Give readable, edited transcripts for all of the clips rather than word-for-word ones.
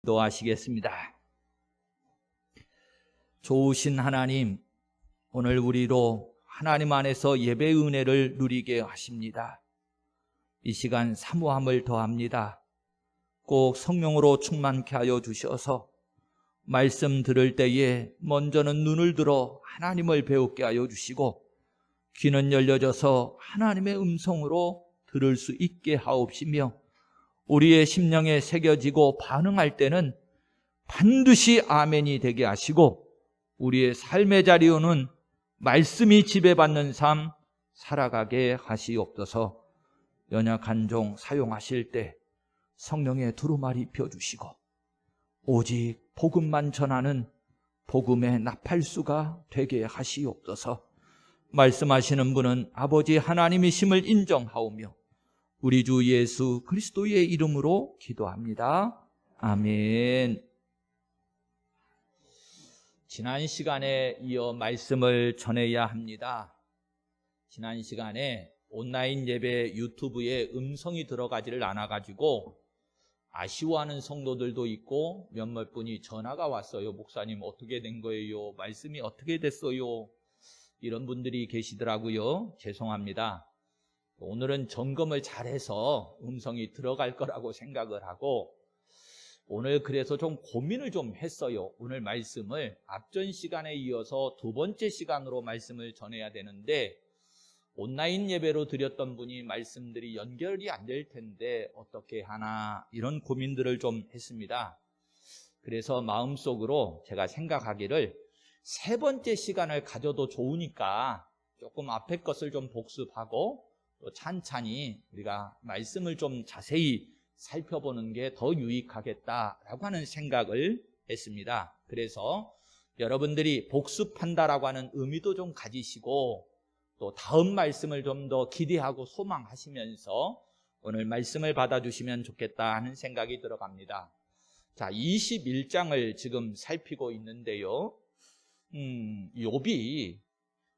기도하시겠습니다. 좋으신 하나님, 오늘 우리로 하나님 안에서 예배의 은혜를 누리게 하십니다. 이 시간 사모함을 더합니다. 꼭 성령으로 충만케 하여 주셔서 말씀 들을 때에 먼저는 눈을 들어 하나님을 배우게 하여 주시고 귀는 열려져서 하나님의 음성으로 들을 수 있게 하옵시며 우리의 심령에 새겨지고 반응할 때는 반드시 아멘이 되게 하시고 우리의 삶의 자리로는 말씀이 지배받는 삶 살아가게 하시옵소서. 연약한 종 사용하실 때 성령의 두루마리 입혀주시고 오직 복음만 전하는 복음의 나팔수가 되게 하시옵소서. 말씀하시는 분은 아버지 하나님이심을 인정하오며 우리 주 예수 그리스도의 이름으로 기도합니다. 아멘. 지난 시간에 이어 말씀을 전해야 합니다. 지난 시간에 온라인 예배 유튜브에 음성이 들어가지를 않아가지고 아쉬워하는 성도들도 있고 몇몇 분이 전화가 왔어요. 목사님 어떻게 된 거예요? 말씀이 어떻게 됐어요? 이런 분들이 계시더라고요. 죄송합니다. 오늘은 점검을 잘해서 음성이 들어갈 거라고 생각을 하고 오늘 그래서 좀 고민을 좀 했어요. 오늘 말씀을 앞전 시간에 이어서 두 번째 시간으로 말씀을 전해야 되는데 온라인 예배로 드렸던 분이 말씀들이 연결이 안 될 텐데 어떻게 하나 이런 고민들을 좀 했습니다. 그래서 마음속으로 제가 생각하기를 세 번째 시간을 가져도 좋으니까 조금 앞에 것을 좀 복습하고 또 찬찬히 우리가 말씀을 좀 자세히 살펴보는 게 더 유익하겠다라고 하는 생각을 했습니다. 그래서 여러분들이 복습한다라고 하는 의미도 좀 가지시고 또 다음 말씀을 좀 더 기대하고 소망하시면서 오늘 말씀을 받아주시면 좋겠다 하는 생각이 들어갑니다. 자, 21장을 지금 살피고 있는데요. 욥이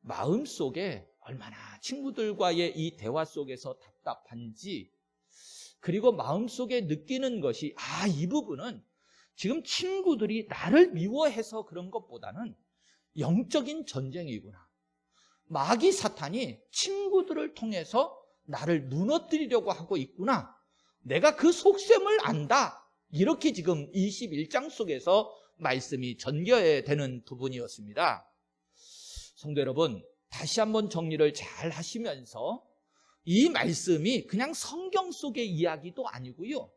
마음속에 얼마나 친구들과의 이 대화 속에서 답답한지 그리고 마음속에 느끼는 것이 이 부분은 지금 친구들이 나를 미워해서 그런 것보다는 영적인 전쟁이구나. 마귀 사탄이 친구들을 통해서 나를 무너뜨리려고 하고 있구나. 내가 그 속셈을 안다. 이렇게 지금 21장 속에서 말씀이 전개되는 부분이었습니다. 성도 여러분, 다시 한번 정리를 잘 하시면서 이 말씀이 그냥 성경 속의 이야기도 아니고요.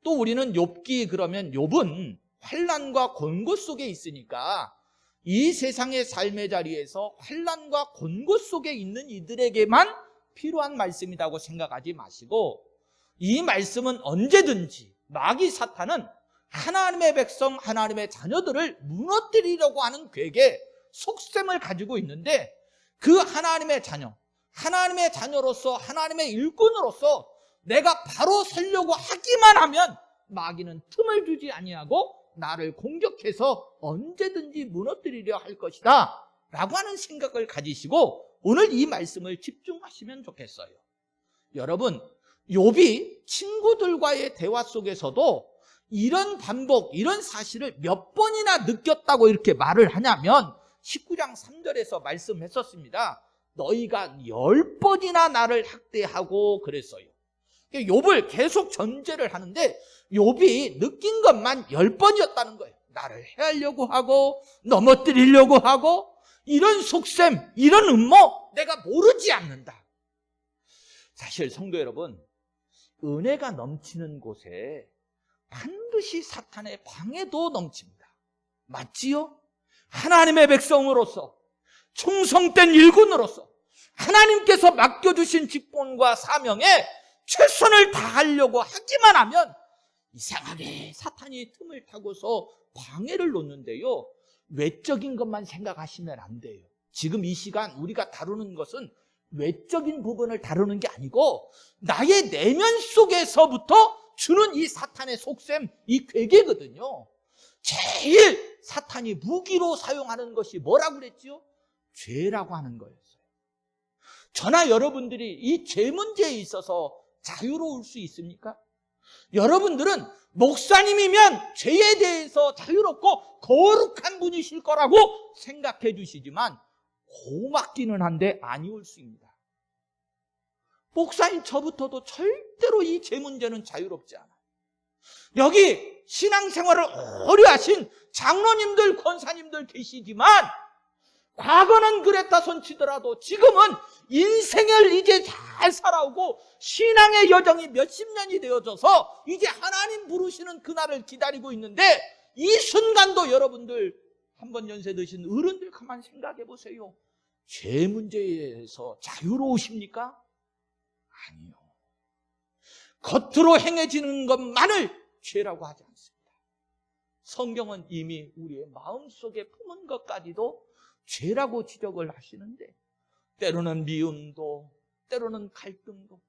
또 우리는 욥기 그러면 욥은 환난과 곤고 속에 있으니까 이 세상의 삶의 자리에서 환난과 곤고 속에 있는 이들에게만 필요한 말씀이라고 생각하지 마시고 이 말씀은 언제든지 마귀 사탄은 하나님의 백성, 하나님의 자녀들을 무너뜨리려고 하는 괴계, 속셈을 가지고 있는데 그 하나님의 자녀, 하나님의 자녀로서 하나님의 일꾼으로서 내가 바로 서려고 하기만 하면 마귀는 틈을 주지 아니하고 나를 공격해서 언제든지 무너뜨리려 할 것이다 라고 하는 생각을 가지시고 오늘 이 말씀을 집중하시면 좋겠어요. 여러분, 욥이 친구들과의 대화 속에서도 이런 반복, 이런 사실을 몇 번이나 느꼈다고 이렇게 말을 하냐면 19장 3절에서 말씀했었습니다. 너희가 10번이나 나를 학대하고 그랬어요. 욥을 계속 전제를 하는데 욥이 느낀 것만 10번이었다는 거예요. 나를 해하려고 하고 넘어뜨리려고 하고 이런 속셈, 이런 음모 내가 모르지 않는다. 사실 성도 여러분, 은혜가 넘치는 곳에 반드시 사탄의 방해도 넘칩니다. 맞지요? 하나님의 백성으로서 충성된 일꾼으로서 하나님께서 맡겨주신 직분과 사명에 최선을 다하려고 하기만 하면 이상하게 사탄이 틈을 타고서 방해를 놓는데요. 외적인 것만 생각하시면 안 돼요. 지금 이 시간 우리가 다루는 것은 외적인 부분을 다루는 게 아니고 나의 내면 속에서부터 주는 이 사탄의 속셈, 이 괴계거든요. 제일 사탄이 무기로 사용하는 것이 뭐라고 그랬지요? 죄라고 하는 거였어요. 저나 여러분들이 이 죄 문제에 있어서 자유로울 수 있습니까? 여러분들은 목사님이면 죄에 대해서 자유롭고 거룩한 분이실 거라고 생각해 주시지만 고맙기는 한데 아니올 수 있습니다. 목사인 저부터도 절대로 이 죄 문제는 자유롭지 않아요. 여기 신앙생활을 오래 하신 장로님들, 권사님들 계시지만 과거는 그랬다 손치더라도 지금은 인생을 이제 잘 살아오고 신앙의 여정이 몇십 년이 되어져서 이제 하나님 부르시는 그날을 기다리고 있는데 이 순간도 여러분들 한번 연세 드신 어른들 가만 생각해 보세요. 죄 문제에서 자유로우십니까? 아니요. 겉으로 행해지는 것만을 죄라고 하지 않습니다. 성경은 이미 우리의 마음속에 품은 것까지도 죄라고 지적을 하시는데 때로는 미움도, 때로는 갈등도,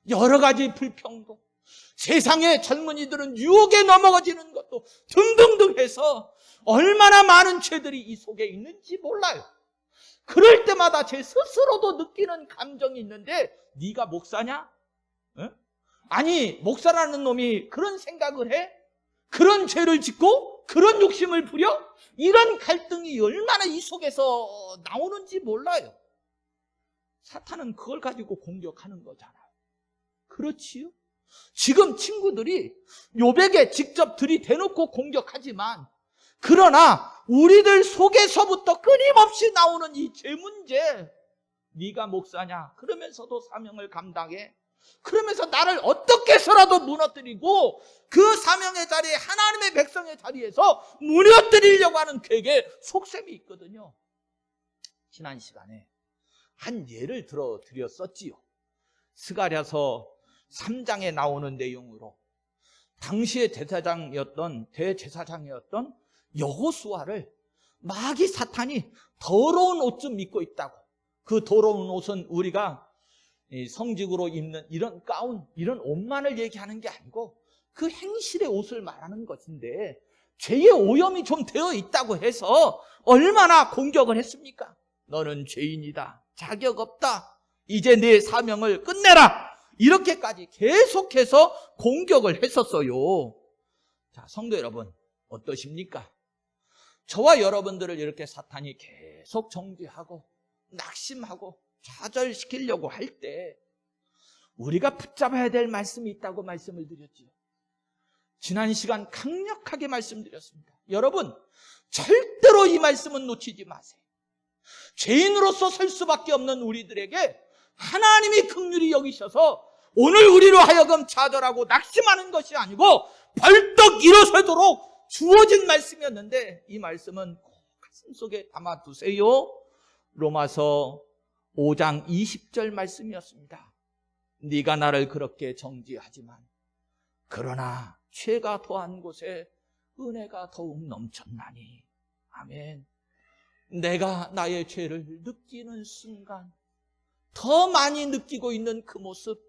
여러 가지 불평도, 세상의 젊은이들은 유혹에 넘어가지는 것도 등등등 해서 얼마나 많은 죄들이 이 속에 있는지 몰라요. 그럴 때마다 제 스스로도 느끼는 감정이 있는데 네가 목사냐? 응? 아니 목사라는 놈이 그런 생각을 해? 그런 죄를 짓고 그런 욕심을 부려? 이런 갈등이 얼마나 이 속에서 나오는지 몰라요. 사탄은 그걸 가지고 공격하는 거잖아요. 그렇지요? 지금 친구들이 욥에게 직접 들이대놓고 공격하지만 그러나 우리들 속에서부터 끊임없이 나오는 이 죄 문제, 네가 목사냐? 그러면서도 사명을 감당해? 그러면서 나를 어떻게 해서라도 무너뜨리고 그 사명의 자리에 하나님의 백성의 자리에서 무너뜨리려고 하는 그에게 속셈이 있거든요. 지난 시간에 한 예를 들어드렸었지요. 스가랴서 3장에 나오는 내용으로 당시의 대제사장이었던 여호수아를 마귀 사탄이 더러운 옷 좀 입고 있다고. 그 더러운 옷은 우리가 성직으로 입는 이런 가운, 이런 옷만을 얘기하는 게 아니고 그 행실의 옷을 말하는 것인데 죄의 오염이 좀 되어 있다고 해서 얼마나 공격을 했습니까? 너는 죄인이다. 자격 없다. 이제 네 사명을 끝내라. 이렇게까지 계속해서 공격을 했었어요. 자, 성도 여러분 어떠십니까? 저와 여러분들을 이렇게 사탄이 계속 정죄하고 낙심하고 좌절시키려고 할 때 우리가 붙잡아야 될 말씀이 있다고 말씀을 드렸지요. 지난 시간 강력하게 말씀드렸습니다. 여러분 절대로 이 말씀은 놓치지 마세요. 죄인으로서 설 수밖에 없는 우리들에게 하나님이 긍휼히 여기셔서 오늘 우리로 하여금 좌절하고 낙심하는 것이 아니고 벌떡 일어서도록 주어진 말씀이었는데 이 말씀은 가슴속에 담아두세요. 로마서 5장 20절 말씀이었습니다. 네가 나를 그렇게 정죄하지만 그러나 죄가 더한 곳에 은혜가 더욱 넘쳤나니. 아멘. 내가 나의 죄를 느끼는 순간 더 많이 느끼고 있는 그 모습,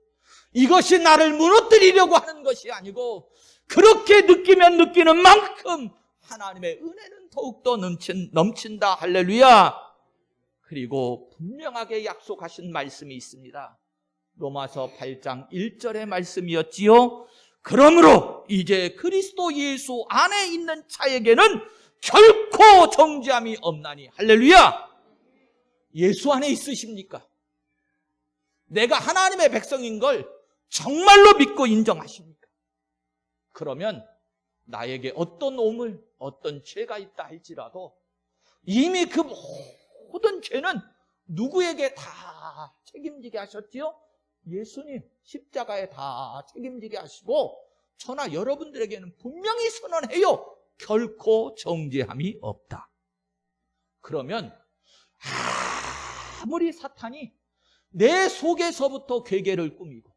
이것이 나를 무너뜨리려고 하는 것이 아니고 그렇게 느끼면 느끼는 만큼 하나님의 은혜는 더욱더 넘친다. 할렐루야. 그리고 분명하게 약속하신 말씀이 있습니다. 로마서 8장 1절의 말씀이었지요. 그러므로 이제 그리스도 예수 안에 있는 자에게는 결코 정죄함이 없나니. 할렐루야. 예수 안에 있으십니까? 내가 하나님의 백성인 걸 정말로 믿고 인정하십니까? 그러면 나에게 어떤 오물, 어떤 죄가 있다 할지라도 이미 그 모든 죄는 누구에게 다 책임지게 하셨지요? 예수님 십자가에 다 책임지게 하시고 저나 여러분들에게는 분명히 선언해요. 결코 정죄함이 없다. 그러면 아무리 사탄이 내 속에서부터 괴계를 꾸미고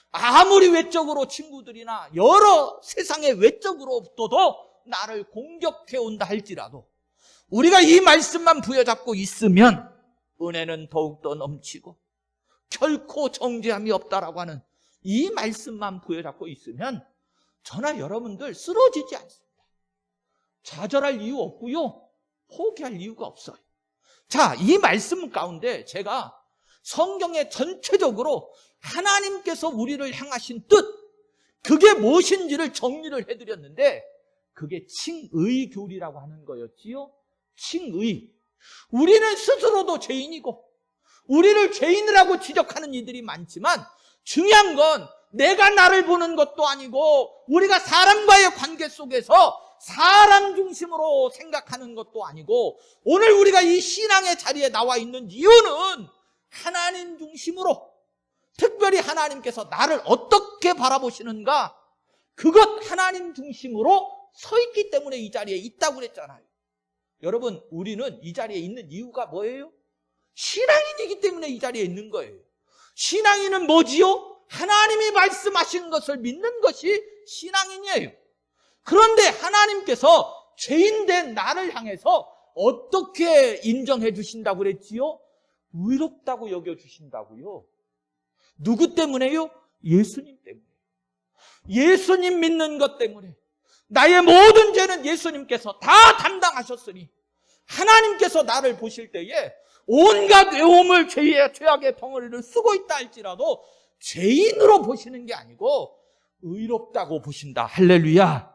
아무리 외적으로 친구들이나 여러 세상의 외적으로부터도 나를 공격해 온다 할지라도 우리가 이 말씀만 부여잡고 있으면 은혜는 더욱더 넘치고 결코 정죄함이 없다라고 하는 이 말씀만 부여잡고 있으면 저나 여러분들 쓰러지지 않습니다. 좌절할 이유 없고요. 포기할 이유가 없어요. 자, 이 말씀 가운데 제가 성경에 전체적으로 하나님께서 우리를 향하신 뜻, 그게 무엇인지를 정리를 해드렸는데 그게 칭의교리라고 하는 거였지요. 칭의. 우리는 스스로도 죄인이고 우리를 죄인이라고 지적하는 이들이 많지만 중요한 건 내가 나를 보는 것도 아니고 우리가 사람과의 관계 속에서 사람 중심으로 생각하는 것도 아니고 오늘 우리가 이 신앙의 자리에 나와 있는 이유는 하나님 중심으로, 특별히 하나님께서 나를 어떻게 바라보시는가, 그것 하나님 중심으로 서 있기 때문에 이 자리에 있다고 그랬잖아요. 여러분, 우리는 이 자리에 있는 이유가 뭐예요? 신앙인이기 때문에 이 자리에 있는 거예요. 신앙인은 뭐지요? 하나님이 말씀하신 것을 믿는 것이 신앙인이에요. 그런데 하나님께서 죄인된 나를 향해서 어떻게 인정해 주신다고 그랬지요? 의롭다고 여겨주신다고요. 누구 때문에요? 예수님 때문에. 예수님 믿는 것 때문에. 나의 모든 죄는 예수님께서 다 담당하셨으니 하나님께서 나를 보실 때에 온갖 외홈을 죄악의 덩어리를 쓰고 있다 할지라도 죄인으로 보시는 게 아니고 의롭다고 보신다. 할렐루야.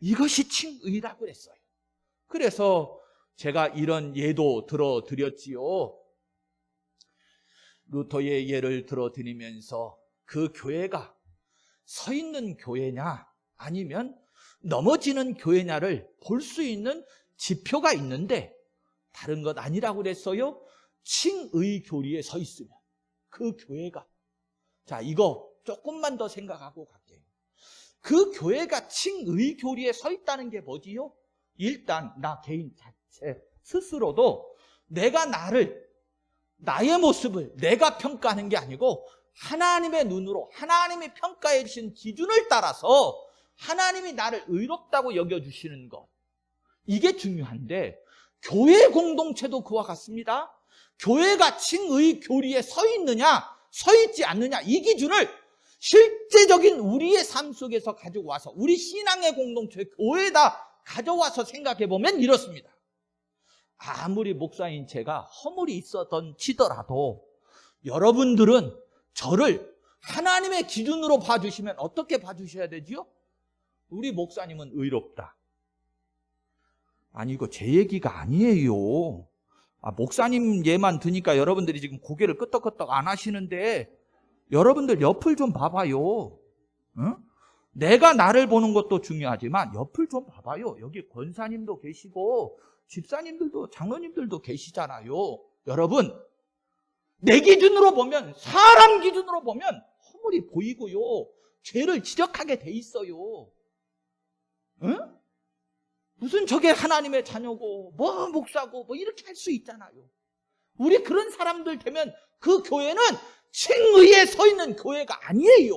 이것이 칭의라고 그랬어요. 그래서 제가 이런 예도 들어드렸지요. 루터의 예를 들어드리면서 그 교회가 서 있는 교회냐 아니면 넘어지는 교회냐를 볼 수 있는 지표가 있는데 다른 것 아니라고 그랬어요. 칭의 교리에 서 있으면 그 교회가, 자, 이거 조금만 더 생각하고 갈게요. 그 교회가 칭의 교리에 서 있다는 게 뭐지요? 일단 나 개인 자체 스스로도 내가 나의 모습을 내가 평가하는 게 아니고 하나님의 눈으로 하나님이 평가해 주신 기준을 따라서 하나님이 나를 의롭다고 여겨주시는 것, 이게 중요한데 교회 공동체도 그와 같습니다. 교회가 칭의 교리에 서 있느냐 서 있지 않느냐, 이 기준을 실제적인 우리의 삶 속에서 가지고 와서 우리 신앙의 공동체 교회에다 가져와서 생각해 보면 이렇습니다. 아무리 목사인 제가 허물이 있었던 치더라도 여러분들은 저를 하나님의 기준으로 봐주시면 어떻게 봐주셔야 되지요? 우리 목사님은 의롭다. 아니, 이거 제 얘기가 아니에요. 목사님 예만 드니까 여러분들이 지금 고개를 끄덕끄덕 안 하시는데 여러분들 옆을 좀 봐봐요. 응? 내가 나를 보는 것도 중요하지만 옆을 좀 봐봐요. 여기 권사님도 계시고 집사님들도 장로님들도 계시잖아요. 여러분, 내 기준으로 보면, 사람 기준으로 보면 허물이 보이고요, 죄를 지적하게 돼 있어요. 응? 무슨 저게 하나님의 자녀고 뭐 목사고 뭐 이렇게 할 수 있잖아요. 우리 그런 사람들 되면 그 교회는 칭의에 서 있는 교회가 아니에요.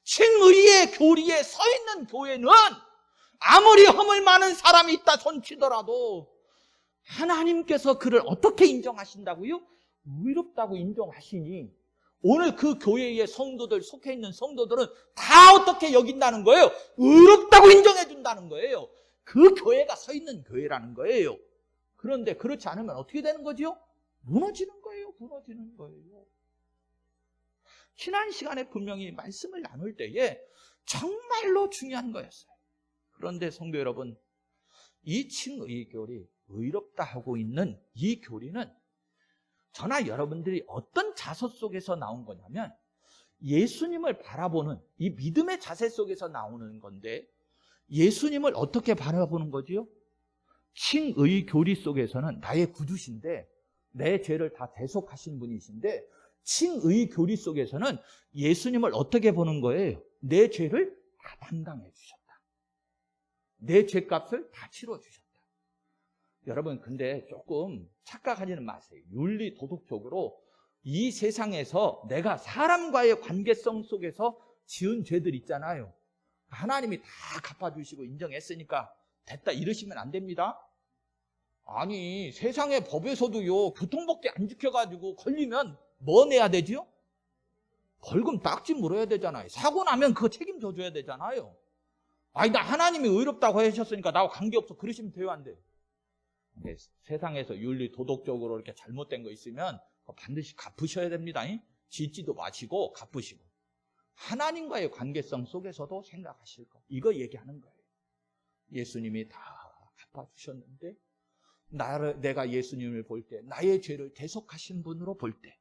칭의의 교리에 서 있는 교회는 아무리 허물 많은 사람이 있다 손치더라도 하나님께서 그를 어떻게 인정하신다고요? 의롭다고 인정하시니 오늘 그 교회의 성도들, 속해 있는 성도들은 다 어떻게 여긴다는 거예요? 의롭다고 인정해 준다는 거예요. 그 교회가 서 있는 교회라는 거예요. 그런데 그렇지 않으면 어떻게 되는 거지요? 무너지는 거예요. 무너지는 거예요. 지난 시간에 분명히 말씀을 나눌 때에 정말로 중요한 거였어요. 그런데 성도 여러분, 이 칭의 교리, 의롭다 하고 있는 이 교리는 저나 여러분들이 어떤 자세 속에서 나온 거냐면 예수님을 바라보는 이 믿음의 자세 속에서 나오는 건데, 예수님을 어떻게 바라보는 거지요? 칭의 교리 속에서는 나의 구주신데 내 죄를 다 대속하신 분이신데, 칭의 교리 속에서는 예수님을 어떻게 보는 거예요? 내 죄를 다 담당해 주셨다. 내 죄값을 다 치러 주셨다. 여러분, 근데 조금 착각하지는 마세요. 윤리 도덕적으로 이 세상에서 내가 사람과의 관계성 속에서 지은 죄들 있잖아요. 하나님이 다 갚아주시고 인정했으니까 됐다 이러시면 안 됩니다. 아니, 세상의 법에서도요, 교통법규 안 지켜가지고 걸리면 뭐 내야 되지요? 벌금 딱지 물어야 되잖아요. 사고 나면 그거 책임져 줘야 되잖아요. 아니, 나 하나님이 의롭다고 하셨으니까 나하고 관계없어 그러시면 돼요, 안 돼요? 네, 세상에서 윤리 도덕적으로 이렇게 잘못된 거 있으면 반드시 갚으셔야 됩니다. 짓지도 마시고 갚으시고. 하나님과의 관계성 속에서도 생각하실 것. 이거 얘기하는 거예요. 예수님이 다 갚아주셨는데 내가 예수님을 볼 때, 나의 죄를 대속하신 분으로 볼 때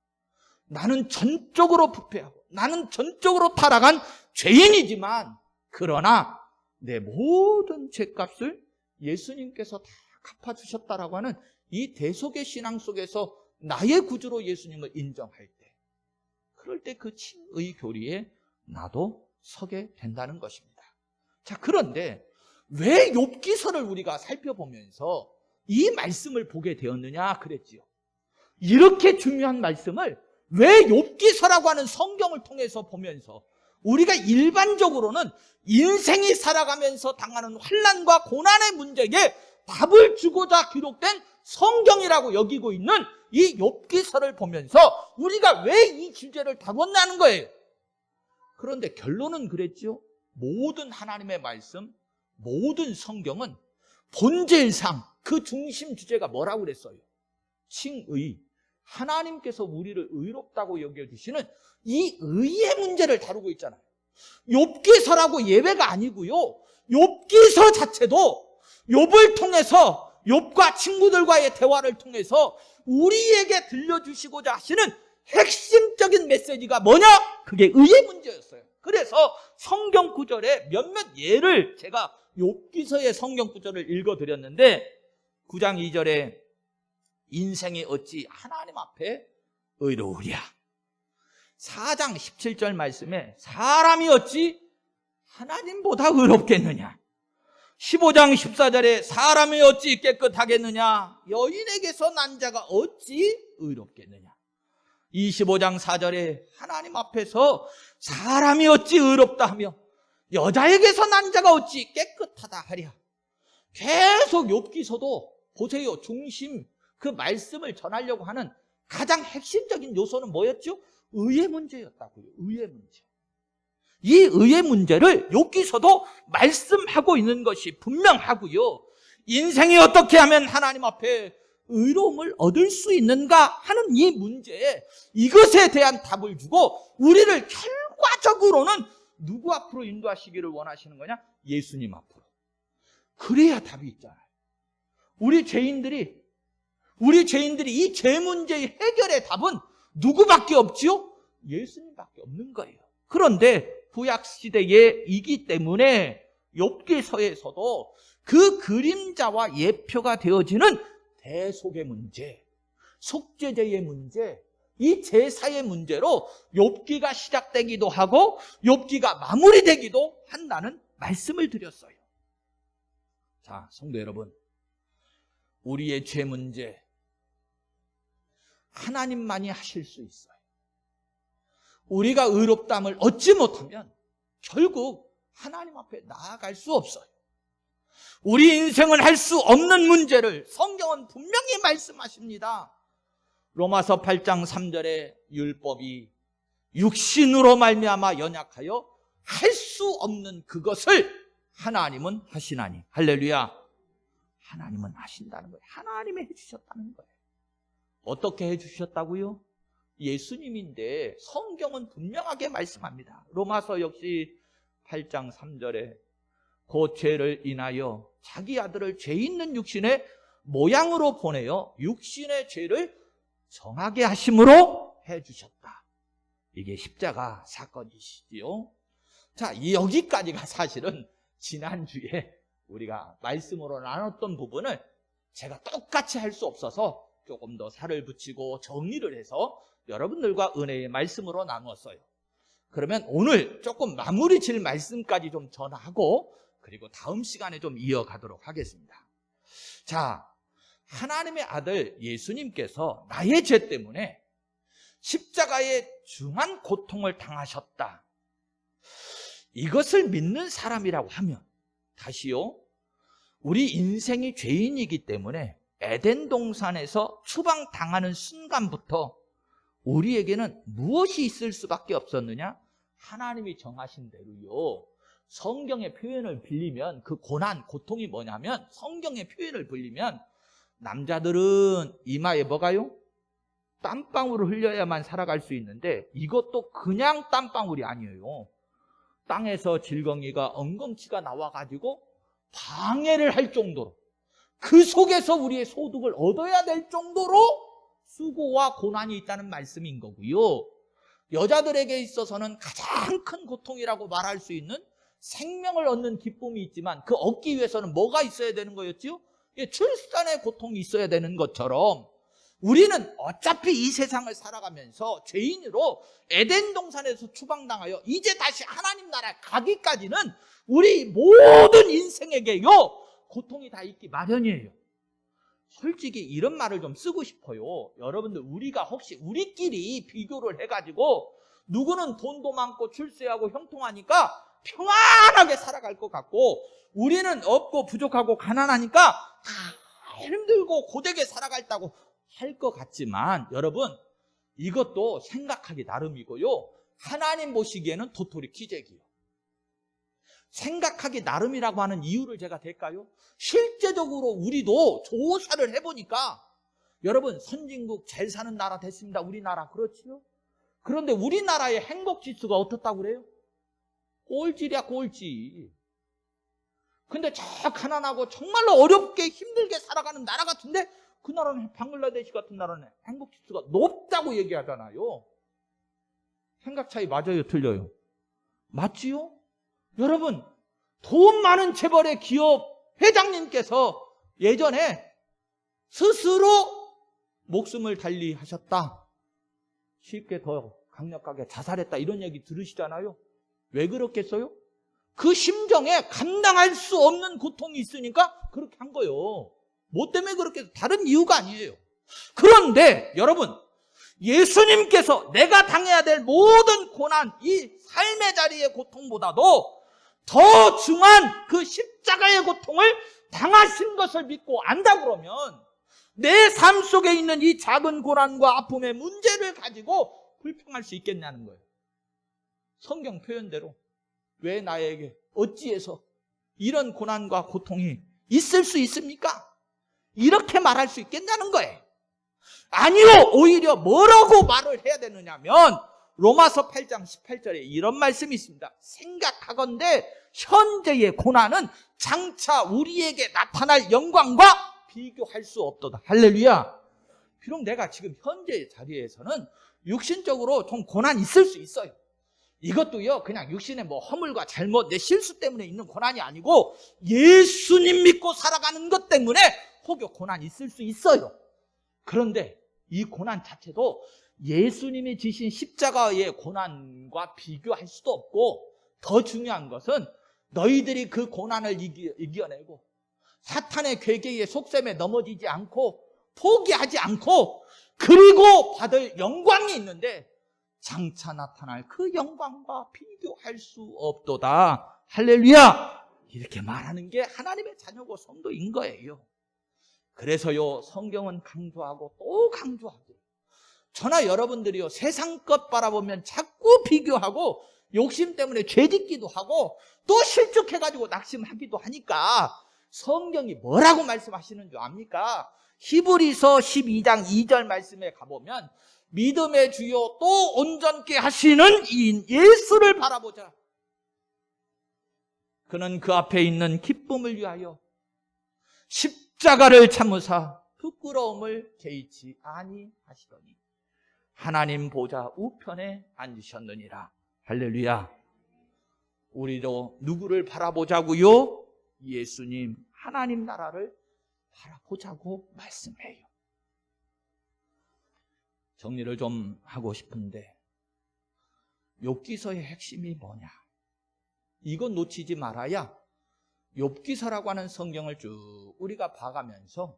나는 전적으로 부패하고 나는 전적으로 타락한 죄인이지만, 그러나 내 모든 죄값을 예수님께서 다 갚아주셨다라고 하는 이 대속의 신앙 속에서 나의 구주로 예수님을 인정할 때, 그럴 때 그 칭의 교리에 나도 서게 된다는 것입니다. 자, 그런데 왜 욥기서를 우리가 살펴보면서 이 말씀을 보게 되었느냐 그랬지요. 이렇게 중요한 말씀을 왜 욥기서라고 하는 성경을 통해서 보면서 우리가 일반적으로는 인생이 살아가면서 당하는 환난과 고난의 문제에 답을 주고자 기록된 성경이라고 여기고 있는 이 욥기서를 보면서 우리가 왜 이 주제를 다뤘냐는 거예요. 그런데 결론은 그랬죠. 모든 하나님의 말씀, 모든 성경은 본질상 그 중심 주제가 뭐라고 그랬어요? 칭의. 하나님께서 우리를 의롭다고 여겨주시는 이 의의 문제를 다루고 있잖아요. 욥기서라고 예외가 아니고요. 욥기서 자체도 욥을 통해서, 욥과 친구들과의 대화를 통해서 우리에게 들려주시고자 하시는 핵심적인 메시지가 뭐냐? 그게 의의 문제였어요. 그래서 성경 구절에 몇몇 예를 제가 욥기서의 성경 구절을 읽어드렸는데, 9장 2절에 인생이 어찌 하나님 앞에 의로우랴. 4장 17절 말씀에 사람이 어찌 하나님보다 의롭겠느냐. 15장 14절에 사람이 어찌 깨끗하겠느냐. 여인에게서 난 자가 어찌 의롭겠느냐. 25장 4절에 하나님 앞에서 사람이 어찌 의롭다 하며 여자에게서 난 자가 어찌 깨끗하다 하랴. 계속 욥기서도 보세요. 중심, 그 말씀을 전하려고 하는 가장 핵심적인 요소는 뭐였죠? 의의 문제였다고요. 의의 문제. 이 의의 문제를 욥기서도 말씀하고 있는 것이 분명하고요. 인생이 어떻게 하면 하나님 앞에 의로움을 얻을 수 있는가 하는 이 문제에, 이것에 대한 답을 주고 우리를 결과적으로는 누구 앞으로 인도하시기를 원하시는 거냐? 예수님 앞으로. 그래야 답이 있잖아요. 우리 죄인들이 이 죄 문제의 해결의 답은 누구밖에 없지요? 예수님밖에 없는 거예요. 그런데 구약 시대이기 때문에 욥기서에서도 그 그림자와 예표가 되어지는 대속의 문제, 속죄제의 문제, 이 제사의 문제로 욥기가 시작되기도 하고 욥기가 마무리되기도 한다는 말씀을 드렸어요. 자, 성도 여러분, 우리의 죄 문제 하나님만이 하실 수 있어요. 우리가 의롭다함을 얻지 못하면 결국 하나님 앞에 나아갈 수 없어요. 우리 인생은 할 수 없는 문제를 성경은 분명히 말씀하십니다. 로마서 8장 3절에 율법이 육신으로 말미암아 연약하여 할 수 없는 그것을 하나님은 하시나니. 할렐루야. 하나님은 하신다는 거예요. 하나님이 해주셨다는 거예요. 어떻게 해주셨다고요? 예수님인데 성경은 분명하게 말씀합니다. 로마서 역시 8장 3절에 그 죄를 인하여 자기 아들을 죄 있는 육신의 모양으로 보내어 육신의 죄를 정하게 하심으로 해주셨다. 이게 십자가 사건이시지요. 자, 여기까지가 사실은 지난주에 우리가 말씀으로 나눴던 부분을 제가 똑같이 할 수 없어서 조금 더 살을 붙이고 정리를 해서 여러분들과 은혜의 말씀으로 나누었어요. 그러면 오늘 조금 마무리 질 말씀까지 좀 전하고 그리고 다음 시간에 좀 이어가도록 하겠습니다. 자, 하나님의 아들 예수님께서 나의 죄 때문에 십자가에 중한 고통을 당하셨다. 이것을 믿는 사람이라고 하면, 다시요, 우리 인생이 죄인이기 때문에 에덴 동산에서 추방당하는 순간부터 우리에게는 무엇이 있을 수밖에 없었느냐? 하나님이 정하신 대로요. 성경의 표현을 빌리면 그 고난, 고통이 뭐냐면, 성경의 표현을 빌리면 남자들은 이마에 뭐가요? 땀방울을 흘려야만 살아갈 수 있는데 이것도 그냥 땀방울이 아니에요. 땅에서 질겅이가 엉겅퀴가 나와가지고 방해를 할 정도로, 그 속에서 우리의 소득을 얻어야 될 정도로 수고와 고난이 있다는 말씀인 거고요. 여자들에게 있어서는 가장 큰 고통이라고 말할 수 있는 생명을 얻는 기쁨이 있지만 그 얻기 위해서는 뭐가 있어야 되는 거였지요? 출산의 고통이 있어야 되는 것처럼 우리는 어차피 이 세상을 살아가면서 죄인으로 에덴 동산에서 추방당하여 이제 다시 하나님 나라에 가기까지는 우리 모든 인생에게요 고통이 다 있기 마련이에요. 솔직히 이런 말을 좀 쓰고 싶어요. 여러분들, 우리가 혹시 우리끼리 비교를 해가지고 누구는 돈도 많고 출세하고 형통하니까 평안하게 살아갈 것 같고 우리는 없고 부족하고 가난하니까 다 힘들고 고되게 살아갈다고 할 것 같지만, 여러분, 이것도 생각하기 나름이고요, 하나님 보시기에는 도토리 키재기예요. 생각하기 나름이라고 하는 이유를 제가 댈까요? 실제적으로 우리도 조사를 해보니까 여러분, 선진국 잘 사는 나라 됐습니다. 우리나라. 그렇지요? 그런데 우리나라의 행복지수가 어떻다고 그래요? 꼴찌야 꼴찌. 근데 저 가난하고 정말로 어렵게 힘들게 살아가는 나라 같은데 그 나라는, 방글라데시 같은 나라는 행복지수가 높다고 얘기하잖아요. 생각 차이 맞아요, 틀려요? 맞지요? 여러분, 돈 많은 재벌의 기업 회장님께서 예전에 스스로 목숨을 달리하셨다, 쉽게 더 강력하게 자살했다, 이런 얘기 들으시잖아요. 왜 그렇겠어요? 그 심정에 감당할 수 없는 고통이 있으니까 그렇게 한 거예요. 뭐 때문에 그렇게, 다른 이유가 아니에요. 그런데 여러분, 예수님께서 내가 당해야 될 모든 고난, 이 삶의 자리의 고통보다도 더 중한 그 십자가의 고통을 당하신 것을 믿고 안다 그러면 내 삶 속에 있는 이 작은 고난과 아픔의 문제를 가지고 불평할 수 있겠냐는 거예요. 성경 표현대로 왜 나에게 어찌해서 이런 고난과 고통이 있을 수 있습니까? 이렇게 말할 수 있겠냐는 거예요. 아니요, 오히려 뭐라고 말을 해야 되느냐면 로마서 8장 18절에 이런 말씀이 있습니다. 생각하건대 현재의 고난은 장차 우리에게 나타날 영광과 비교할 수 없도다. 할렐루야. 비록 내가 지금 현재의 자리에서는 육신적으로 좀 고난이 있을 수 있어요. 이것도요, 그냥 육신의 뭐 허물과 잘못, 내 실수 때문에 있는 고난이 아니고 예수님 믿고 살아가는 것 때문에 혹여 고난이 있을 수 있어요. 그런데 이 고난 자체도 예수님이 지신 십자가의 고난과 비교할 수도 없고, 더 중요한 것은 너희들이 그 고난을 이겨내고 사탄의 괴계에 속셈에 넘어지지 않고 포기하지 않고 그리고 받을 영광이 있는데 장차 나타날 그 영광과 비교할 수 없도다. 할렐루야. 이렇게 말하는 게 하나님의 자녀고 성도인 거예요. 그래서요, 성경은 강조하고 또 강조하고, 저나 여러분들이요, 세상 것 바라보면 자꾸 비교하고 욕심 때문에 죄짓기도 하고 또 실족해가지고 낙심하기도 하니까 성경이 뭐라고 말씀하시는 줄 압니까? 히브리서 12장 2절 말씀에 가보면 믿음의 주요 또 온전케 하시는 이인 예수를 바라보자. 그는 그 앞에 있는 기쁨을 위하여 십자가를 참으사 부끄러움을 개의치 아니하시더니 하나님 보좌 우편에 앉으셨느니라. 할렐루야. 우리도 누구를 바라보자고요? 예수님, 하나님 나라를 바라보자고 말씀해요. 정리를 좀 하고 싶은데, 욥기서의 핵심이 뭐냐? 이건 놓치지 말아야 욥기서라고 하는 성경을 쭉 우리가 봐가면서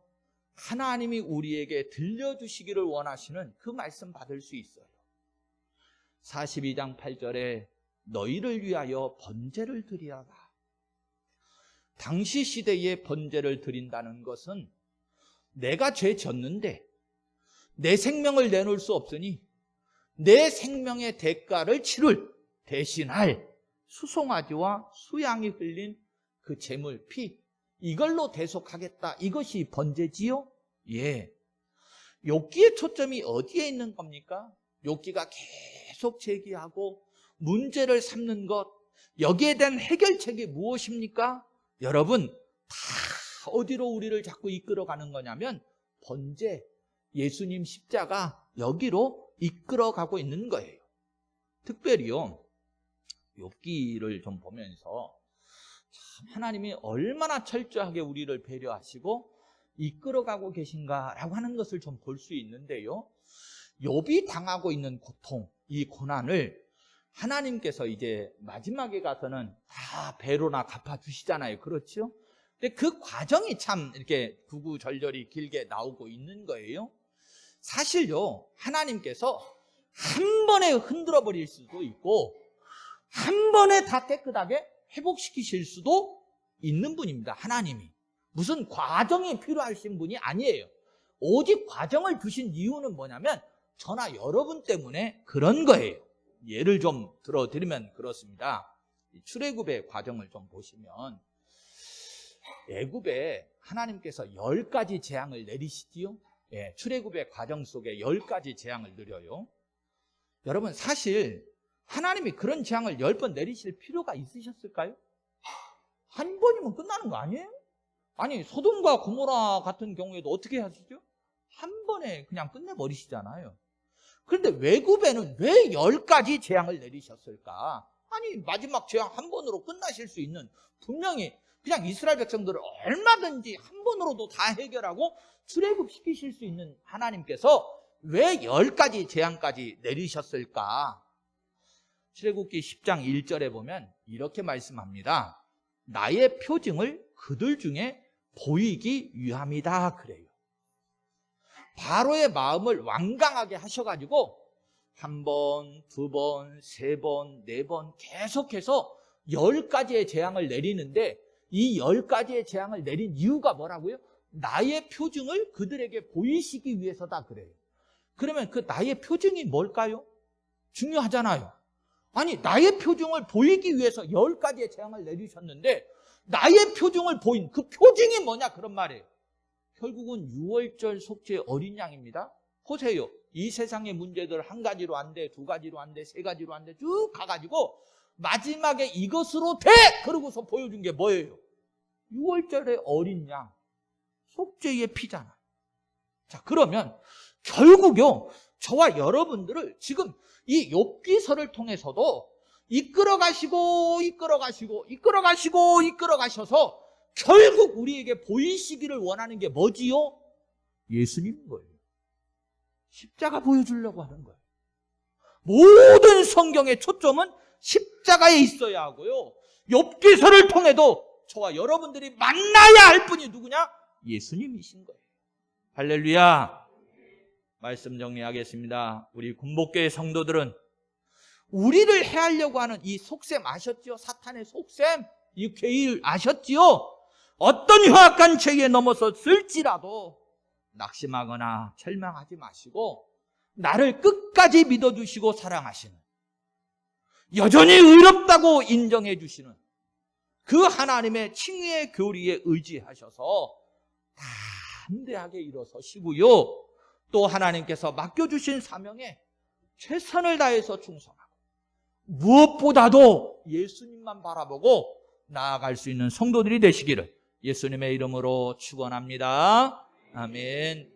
하나님이 우리에게 들려주시기를 원하시는 그 말씀 받을 수 있어요. 42장 8절에 너희를 위하여 번제를 드리라. 당시 시대에 번제를 드린다는 것은 내가 죄 졌는데 내 생명을 내놓을 수 없으니 내 생명의 대가를 치를 대신할 수송아지와 수양이 흘린 그 제물, 피, 이걸로 대속하겠다. 이것이 번제지요? 예. 욥기의 초점이 어디에 있는 겁니까? 욥기가 계속 제기하고 문제를 삼는 것, 여기에 대한 해결책이 무엇입니까? 여러분, 다 어디로 우리를 자꾸 이끌어가는 거냐면 번제, 예수님 십자가 여기로 이끌어가고 있는 거예요. 특별히요, 욥기를 좀 보면서 참 하나님이 얼마나 철저하게 우리를 배려하시고 이끌어가고 계신가라고 하는 것을 좀 볼 수 있는데요. 욥이 당하고 있는 고통, 이 고난을 하나님께서 이제 마지막에 가서는 다 배로나 갚아주시잖아요. 그렇죠? 근데 그 과정이 참 이렇게 구구절절히 길게 나오고 있는 거예요. 사실요, 하나님께서 한 번에 흔들어 버릴 수도 있고 한 번에 다 깨끗하게 회복시키실 수도 있는 분입니다. 하나님이. 무슨 과정이 필요하신 분이 아니에요. 오직 과정을 두신 이유는 뭐냐면 저나 여러분 때문에 그런 거예요. 예를 좀 들어드리면 그렇습니다. 출애굽의 과정을 좀 보시면 애굽에 하나님께서 10가지 재앙을 내리시지요. 예, 출애굽의 과정 속에 10가지 재앙을 내려요. 여러분, 사실 하나님이 그런 재앙을 10번 내리실 필요가 있으셨을까요? 한 번이면 끝나는 거 아니에요? 아니, 소돔과 고모라 같은 경우에도 어떻게 하시죠? 한 번에 그냥 끝내버리시잖아요. 그런데 외굽에는 왜 10가지 재앙을 내리셨을까? 아니, 마지막 재앙 한 번으로 끝나실 수 있는, 분명히 그냥 이스라엘 백성들을 얼마든지 한 번으로도 다 해결하고 출애굽시키실 수 있는 하나님께서 왜 10가지 재앙까지 내리셨을까? 출애굽기 10장 1절에 보면 이렇게 말씀합니다. 나의 표징을 그들 중에 보이기 위함이다 그래요. 바로의 마음을 완강하게 하셔가지고 한 번, 두 번, 세 번, 네 번 계속해서 10가지의 재앙을 내리는데 이 10가지의 재앙을 내린 이유가 뭐라고요? 나의 표징을 그들에게 보이시기 위해서다 그래요. 그러면 그 나의 표징이 뭘까요? 중요하잖아요. 아니, 나의 표징을 보이기 위해서 10가지의 재앙을 내리셨는데 나의 표징을 보인 그 표징이 뭐냐 그런 말이에요. 결국은 6월절 속죄 어린 양입니다. 보세요. 이 세상의 문제들 한 가지로 안 돼, 두 가지로 안 돼, 세 가지로 안 돼, 쭉 가가지고 마지막에 이것으로 돼! 그러고서 보여준 게 뭐예요? 6월절의 어린 양, 속죄의 피잖아요. 자, 그러면 결국요, 저와 여러분들을 지금 이 욥기서를 통해서도 이끌어가셔서 결국 우리에게 보이시기를 원하는 게 뭐지요? 예수님인 거예요. 십자가 보여주려고 하는 거예요. 모든 성경의 초점은 십자가에 있어야 하고요. 욥기서를 통해도 저와 여러분들이 만나야 할 분이 누구냐? 예수님이신 거예요. 할렐루야. 말씀 정리하겠습니다. 우리 군복교회 성도들은 우리를 해하려고 하는 이 속셈 아셨죠? 사탄의 속셈, 이 괴일 아셨지요? 어떤 흉악한 죄에 넘어섰을지라도 낙심하거나 절망하지 마시고 나를 끝까지 믿어주시고 사랑하시는, 여전히 의롭다고 인정해 주시는 그 하나님의 칭의의 교리에 의지하셔서 담대하게 일어서시고요, 또 하나님께서 맡겨주신 사명에 최선을 다해서 충성하고 무엇보다도 예수님만 바라보고 나아갈 수 있는 성도들이 되시기를 예수님의 이름으로 축원합니다. 아멘.